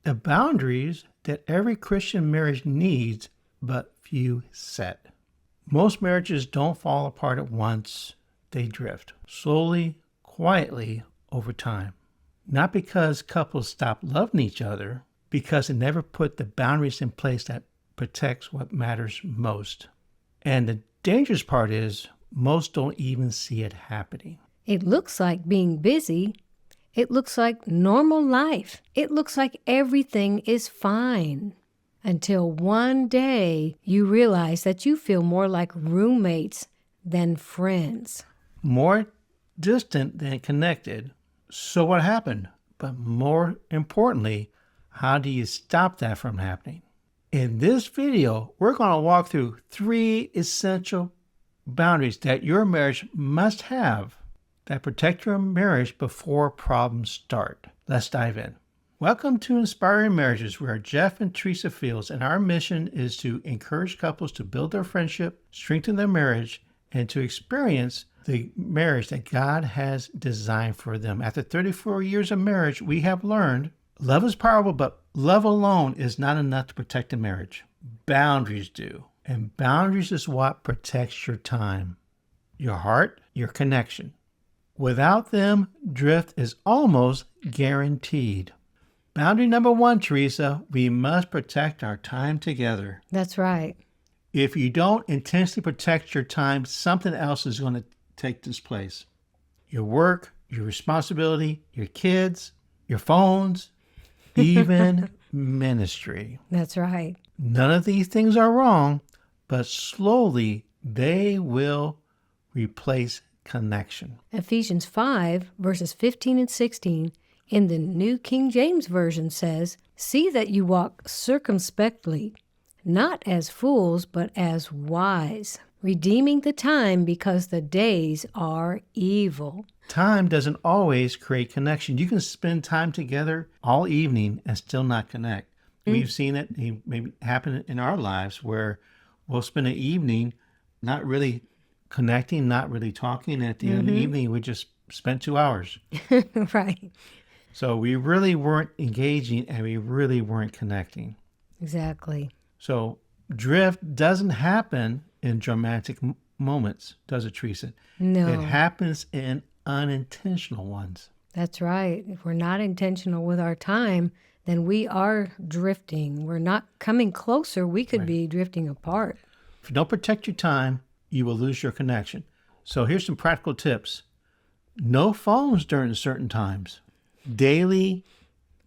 the boundaries that every Christian marriage needs, but few set. Most marriages don't fall apart at once. They drift slowly, quietly over time. Not because couples stop loving each other, because they never put the boundaries in place that protects what matters most. And the dangerous part is most don't even see it happening. It looks like being busy. It looks like normal life. It looks like everything is fine. Until one day you realize that you feel more like roommates than friends. More distant than connected. So what happened? But more importantly, how do you stop that from happening? In this video, we're going to walk through 3 essential boundaries that your marriage must have that protect your marriage before problems start. Let's dive in. Welcome to Inspiring Marriages. We are Jeff and Teresa Fields, and our mission is to encourage couples to build their friendship, strengthen their marriage, and to experience the marriage that God has designed for them. After 34 years of marriage, we have learned love is powerful, but love alone is not enough to protect a marriage. Boundaries do. And boundaries is what protects your time, your heart, your connection. Without them, drift is almost guaranteed. Boundary number 1, Teresa, we must protect our time together. That's right. If you don't intentionally protect your time, something else is going to take this place. Your work, your responsibility, your kids, your phones, even ministry. That's right. None of these things are wrong, but slowly they will replace connection. Ephesians 5, verses 15 and 16 in the New King James Version says, "See that you walk circumspectly, not as fools, but as wise, redeeming the time because the days are evil." Time doesn't always create connection. You can spend time together all evening and still not connect. We've seen it maybe happen in our lives where we'll spend an evening not really connecting, not really talking. And at the end of the evening, we just spent 2 hours. Right. So we really weren't engaging and we really weren't connecting. Exactly. So drift doesn't happen in dramatic moments, does it, Teresa? No. It happens in unintentional ones. That's right. If we're not intentional with our time, then we are drifting. We're not coming closer. We could be drifting apart. If you don't protect your time, you will lose your connection. So here's some practical tips. No phones during certain times. Daily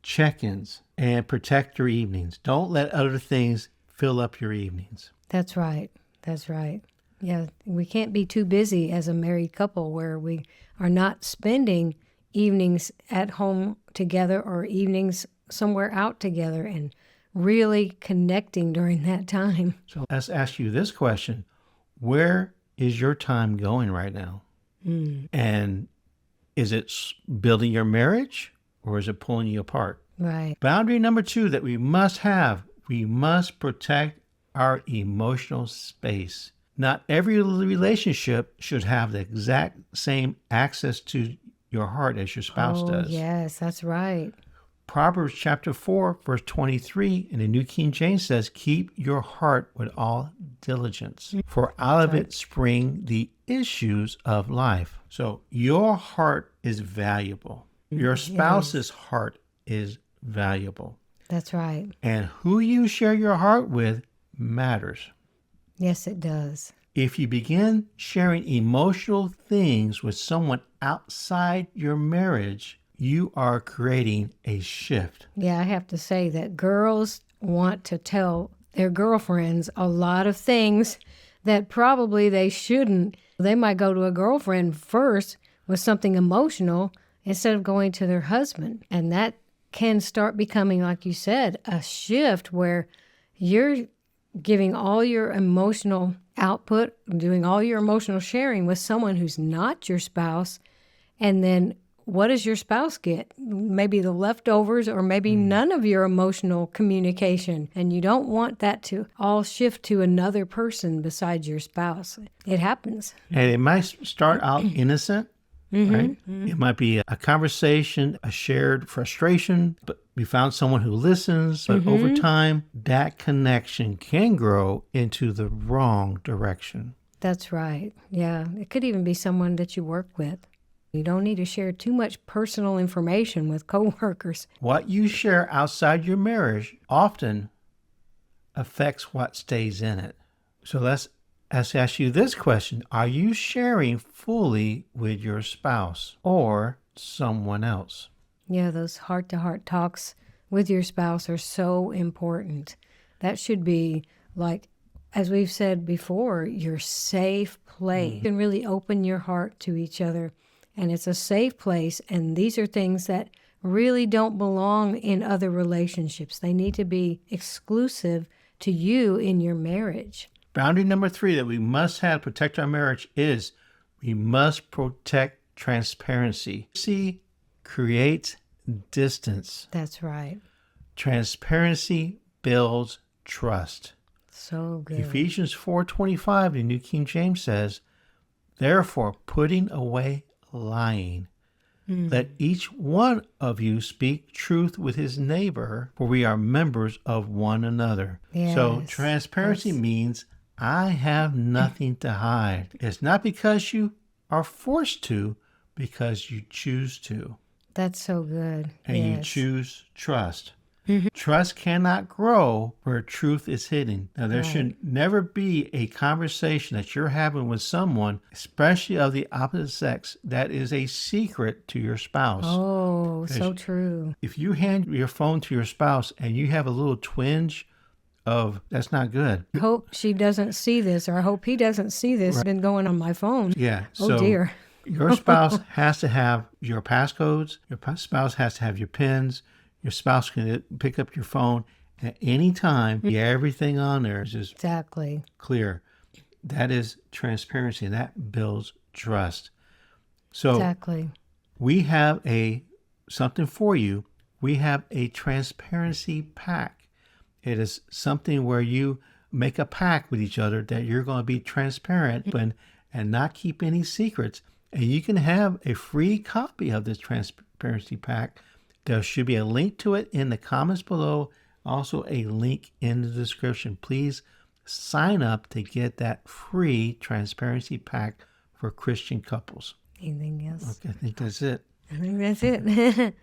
check-ins, and protect your evenings. Don't let other things fill up your evenings. That's right. That's right. Yeah, we can't be too busy as a married couple where we are not spending evenings at home together or evenings somewhere out together and really connecting during that time. So let's ask you this question. Where is your time going right now? And is it building your marriage or is it pulling you apart? Right. Boundary number 2 that we must have, we must protect our emotional space. Not every relationship should have the exact same access to your heart as your spouse does. Yes, that's right. Proverbs chapter 4, verse 23 in the New King James says, "Keep your heart with all diligence, for out of it spring the issues of life." So your heart is valuable. Your spouse's heart is valuable. That's right. And who you share your heart with matters. Yes, it does. If you begin sharing emotional things with someone outside your marriage, you are creating a shift. Yeah, I have to say that girls want to tell their girlfriends a lot of things that probably they shouldn't. They might go to a girlfriend first with something emotional instead of going to their husband. And that can start becoming, like you said, a shift where you're giving all your emotional output, doing all your emotional sharing with someone who's not your spouse. And then what does your spouse get? Maybe the leftovers or maybe none of your emotional communication. And you don't want that to all shift to another person besides your spouse. It happens. And it might start out innocent, right? It might be a conversation, a shared frustration, but We found someone who listens, but over time, that connection can grow into the wrong direction. That's right. Yeah. It could even be someone that you work with. You don't need to share too much personal information with coworkers. What you share outside your marriage often affects what stays in it. So let's ask you this question. Are you sharing fully with your spouse or someone else? Yeah, those heart-to-heart talks with your spouse are so important. That should be, like, as we've said before, your safe place. You can really open your heart to each other, and it's a safe place, and these are things that really don't belong in other relationships. They need to be exclusive to you in your marriage. Boundary number 3 that we must have to protect our marriage is we must protect transparency. See, creates distance. That's right. Transparency builds trust. So good. Ephesians 4:25, the New King James says, therefore, putting away lying, let each one of you speak truth with his neighbor, for we are members of one another. So Yes. transparency means I have nothing to hide. It's not because you are forced to, because you choose to. That's so good. And Yes. you choose trust. Trust cannot grow where truth is hidden. Now, there should never be a conversation that you're having with someone, especially of the opposite sex, that is a secret to your spouse. Oh, so true. If you hand your phone to your spouse and you have a little twinge of, that's not good. I hope she doesn't see this, or I hope he doesn't see this. It's been going on my phone. Yeah. Oh, So dear. your spouse has to have your passcodes. Your spouse has to have your PINs. Your spouse can pick up your phone at any time. Everything on there is just Exactly. clear. That is transparency. That builds trust. So Exactly. we have something for you. We have a transparency pack. It is something where you make a pact with each other that you're going to be transparent and not keep any secrets. And you can have a free copy of this transparency pack. There should be a link to it in the comments below. Also a link in the description. Please sign up to get that free transparency pack for Christian couples. Anything else? Okay, I think that's it. I think that's it.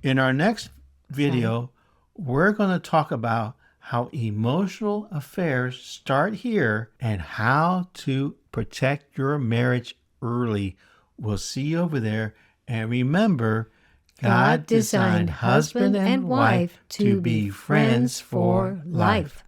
In our next video, we're going to talk about how emotional affairs start here and how to protect your marriage early. We'll see you over there. And remember, God designed husband and wife to be friends for life.